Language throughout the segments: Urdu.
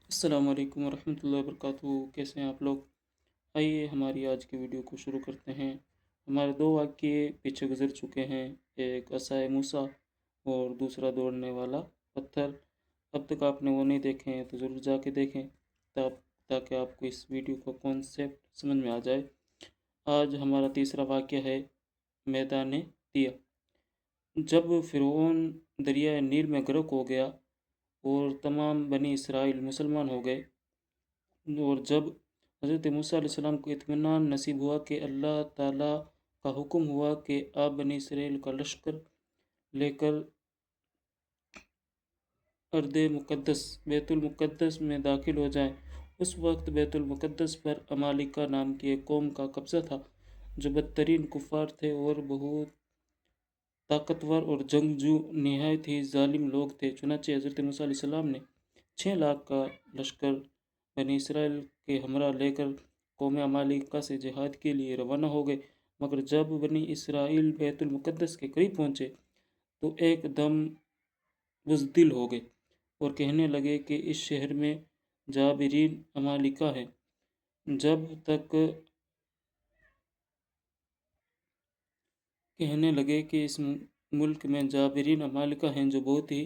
السلام علیکم ورحمۃ اللہ وبرکاتہ، کیسے ہیں آپ لوگ؟ آئیے ہماری آج کی ویڈیو کو شروع کرتے ہیں۔ ہمارے دو واقعے پیچھے گزر چکے ہیں، ایک عصائے موسیٰ اور دوسرا دوڑنے والا پتھر۔ اب تک آپ نے وہ نہیں دیکھے ہیں تو ضرور جا کے دیکھیں تاکہ آپ کو اس ویڈیو کا کانسیپٹ سمجھ میں آ جائے۔ آج ہمارا تیسرا واقعہ ہے میدان طیہ۔ جب فرعون دریائے نیل میں غرق ہو گیا اور تمام بنی اسرائیل مسلمان ہو گئے، اور جب حضرت موسیٰ علیہ السلام کو اطمینان نصیب ہوا کہ اللہ تعالیٰ کا حکم ہوا کہ آپ بنی اسرائیل کا لشکر لے کر ارض مقدس بیت المقدس میں داخل ہو جائیں، اس وقت بیت المقدس پر عمالقہ نام کی ایک قوم کا قبضہ تھا جو بدترین کفار تھے اور بہت طاقتور اور جنگجو نہایت ہی ظالم لوگ تھے۔ چنانچہ حضرت موسیٰ علیہ السلام نے 6 لاکھ کا لشکر بنی اسرائیل کے ہمراہ لے کر قوم عمالقہ سے جہاد کے لیے روانہ ہو گئے، مگر جب بنی اسرائیل بیت المقدس کے قریب پہنچے تو ایک دم بزدل ہو گئے اور کہنے لگے کہ اس شہر میں جابرین عمالقہ ہیں۔ کہنے لگے کہ اس ملک میں جابرین عمالقہ ہیں جو بہت ہی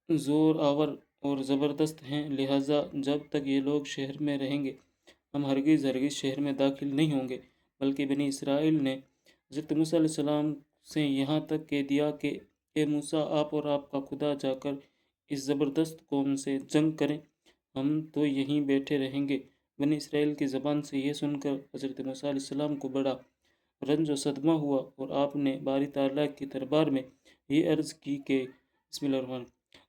زور آور اور زبردست ہیں، لہٰذا جب تک یہ لوگ شہر میں رہیں گے ہم ہرگز شہر میں داخل نہیں ہوں گے۔ بلکہ بنی اسرائیل نے حضرت موسیٰ علیہ السلام سے یہاں تک کہہ دیا کہ اے موسیٰ، آپ اور آپ کا خدا جا کر اس زبردست قوم سے جنگ کریں، ہم تو یہیں بیٹھے رہیں گے۔ بنی اسرائیل کی زبان سے یہ سن کر حضرت موسیٰ علیہ السلام کو بڑا رنج و صدمہ ہوا اور آپ نے باری تعالیٰ کی دربار میں یہ عرض کی کہ بسم اللہ الرحمن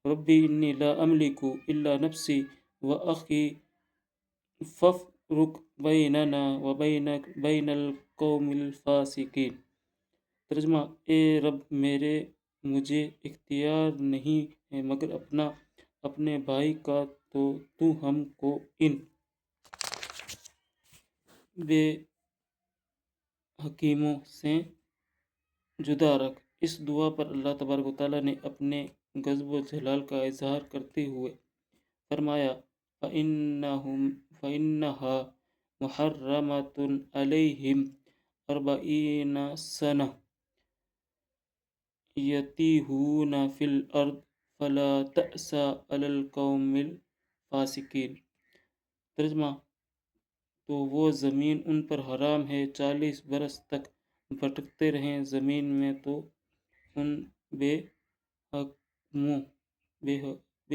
ربی انی لا املک الا نفسی و اخی فافرق بیننا و بین القوم الفاسقین۔ ترجمہ: اے رب میرے، مجھے اختیار نہیں ہے مگر اپنے بھائی کا، تو ہم کو ان بے حکیموں سے جدا رکھ۔ اس دعا پر اللہ تبارک و تعالیٰ نے اپنے غضب و جلال کا اظہار کرتے ہوئے فرمایا فَإِنَّهَا مُحَرَّمَةٌ عَلَيْهِمْ 40 سَنَةً يَتِيهُونَ فِي الْأَرْضِ فَلَا تَأْسَ عَلَى الْقَوْمِ الْفَاسِقِينَ۔ ترجمہ: تو وہ زمین ان پر حرام ہے، 40 برس تک بھٹکتے رہیں زمین میں، تو ان بے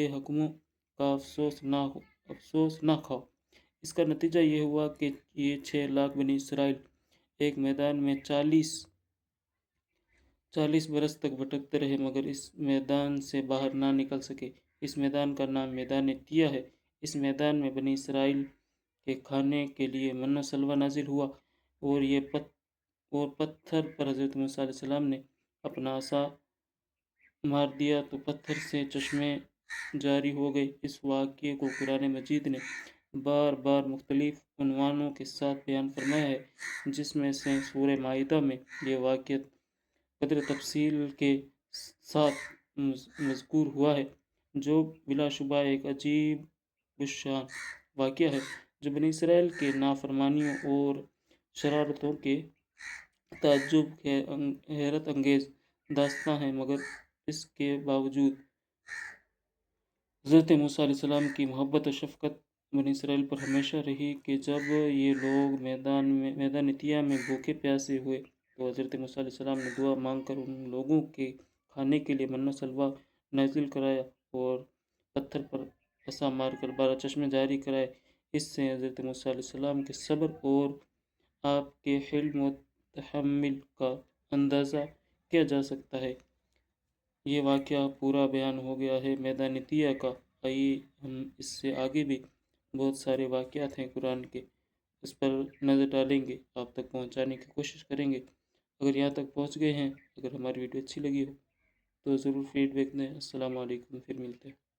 حکموں کا افسوس نہ کھاؤ۔ اس کا نتیجہ یہ ہوا کہ یہ 6 لاکھ بنی اسرائیل ایک میدان میں 40 برس تک بھٹکتے رہے مگر اس میدان سے باہر نہ نکل سکے۔ اس میدان کا نام میدان طیہ ہے۔ اس میدان میں بنی اسرائیل کے کھانے کے لیے من و سلوہ نازل ہوا اور پتھر پر حضرت موسیٰ علیہ السلام نے اپنا عصا مار دیا تو پتھر سے چشمے جاری ہو گئے۔ اس واقعے کو قرآن مجید نے بار بار مختلف عنوانوں کے ساتھ بیان فرمایا ہے، جس میں سے سورہ مائدہ میں یہ واقعہ قدر تفصیل کے ساتھ مذکور ہوا ہے، جو بلا شبہ ایک عجیب الشان واقعہ ہے جو بنی اسرائیل کے نافرمانیوں اور شرارتوں کے تعجب حیرت انگیز داستاں ہے۔ مگر اس کے باوجود حضرت موسیٰ علیہ السلام کی محبت و شفقت بنی اسرائیل پر ہمیشہ رہی کہ جب یہ لوگ میدان طیہ میں بھوکے پیاسے ہوئے تو حضرت موسیٰ علیہ السلام نے دعا مانگ کر ان لوگوں کے کھانے کے لیے من و سلوہ نازل کرایا اور پتھر پر عصا مار کر 12 چشمے جاری کرائے۔ اس سے حضرت موسیٰ علیہ السلام کے صبر اور آپ کے حلم و تحمل کا اندازہ کیا جا سکتا ہے۔ یہ واقعہ پورا بیان ہو گیا ہے میدان طیہ کا۔ آئیے ہم اس سے آگے بھی بہت سارے واقعات ہیں قرآن کے، اس پر نظر ڈالیں گے، آپ تک پہنچانے کی کوشش کریں گے۔ اگر یہاں تک پہنچ گئے ہیں، اگر ہماری ویڈیو اچھی لگی ہو تو ضرور فیڈ بیک دیں۔ السلام علیکم، پھر ملتے ہیں۔